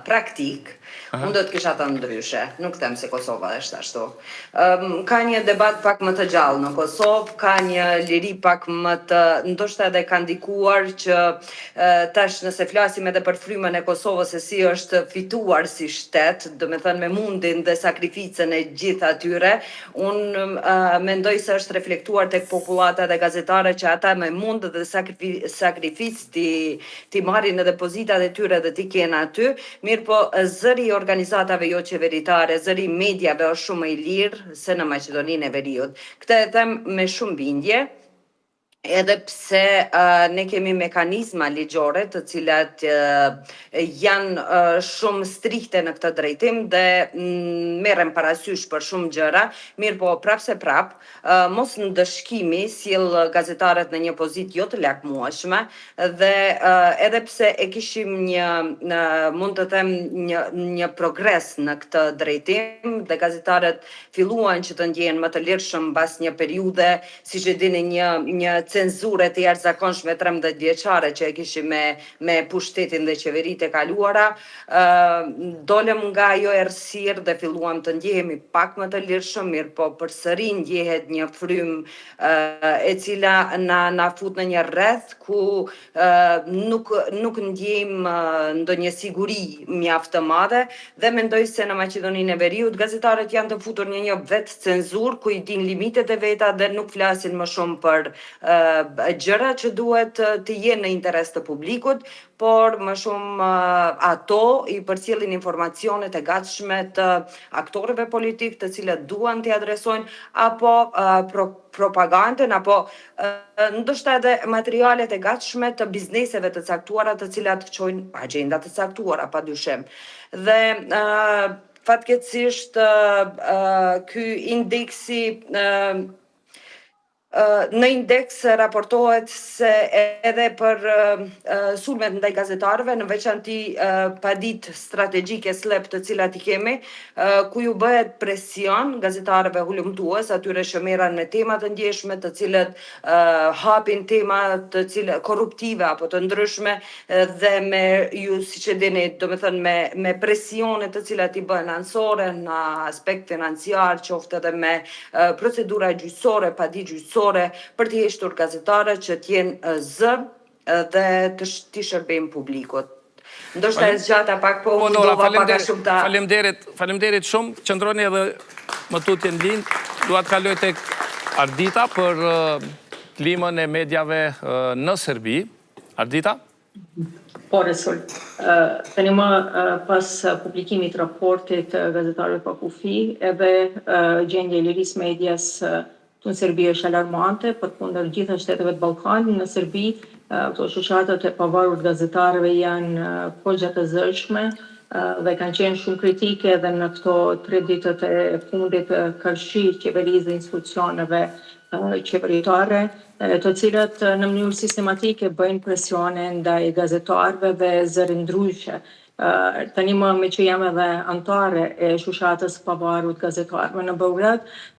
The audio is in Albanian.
praktik, unë do të kisha të ndryshe, nuk them se Kosova është ashtu. Ka një debat pak më të gjallë në Kosovë, ka një liri pak më të, ndoshta edhe ka ndikuar që tash nëse flasim edhe për frymën e Kosovës se si është fituar si shtet, do me thënë me mundin dhe sakrificën e gjithë atyre, unë mendoj se është reflektuar tek popullata dhe gazetarët që ata me mund dhe sakrificë ti marrin edhe pozitat e tyre dhe ti kenë aty. Mirë po, zëri i organizatave jo qeveritare, zëri i mediave është shumë më i lirë se në Maqedoninë e Veriut. Këtë e them me shumë bindje, edhe pse ne kemi mekanizma ligjore të cilat janë shumë strikte në këtë drejtim dhe merren parasysh për shumë gjëra, mirë po prap se prap, mos ndëshkimi sjell gazetarët në një pozitë jo të lakmueshme dhe edhe pse e kishim mund të them një progres në këtë drejtim dhe gazetarët filluan që të ndjehen më të lirshëm mbas një periudhe, siç e dini, një cenzure të jashtëzakonshme 13 vjeçare që e kishim me pushtetin dhe qeveritë e kaluara, dolëm nga ajo errësirë dhe filluam të ndjehemi pak më të lirshëm, mirë po përsëri ndjehet një frymë e cila na fut në një rreth ku nuk ndjejmë ndonjë siguri mjaft të madhe dhe mendoj se në Maqedoninë e Veriut gazetarët janë të futur në një vetë cenzurë ku i din limitet e veta dhe nuk flasin më shumë për gjëra që duhet të jenë në interes të publikut, por më shumë ato i përcjellin informacionet e gatshme të aktorëve politik të cilët duan t'i adresojnë apo propagandën apo ndoshta edhe materialet e gatshme të bizneseve të caktuara të cilat çojnë agenda të caktuara padyshim. Dhe fatkeqësisht ky indeksi në indeks raportohet se edhe për sulmet ndaj gazetarëve, në veçanti padit strategjike slep të cilat i kemi, ku ju bëhet presion gazetarëve hulumtues, atyre që merren me tema të ndjeshme, të cilët hapin tema të cilët korruptive apo të ndryshme dhe me ju siç e dini, domethënë me presione të cilat i bëhen anësore në aspekt financiar, qoftë edhe me procedura gjyqësore, padigjyqësore, për të hequr gazetarët që t'jenë zë dhe t'i shërbejnë publikut. Ndoshta e zgjata pak, po unë dova pak a shumë ta... Faleminderit shumë, qëndroni edhe më tutje në lind. Dua të kaloj tek Ardita për klimën e mediave në Serbi. Ardita? Po, Resul. Tani më pas publikimit raportit gazetarëve pa kufi, edhe gjendja e lirisë medias në Serbi është alarmante, përkundër gjitha shteteve të Ballkanit. Në Serbi, këto shoqatat e pavarur të gazetarëve janë kogja të zëshme dhe kanë qenë shumë kritike edhe në këto 3 ditët e fundit kërshi qeverisë dhe institucioneve qeveritare, të cilat në mënyrë sistematike bëjnë presione ndaj gazetarëve dhe zërindryshe. Tani më me që jam edhe antare e shoqatës pavarur të gazetarëve në Beograd,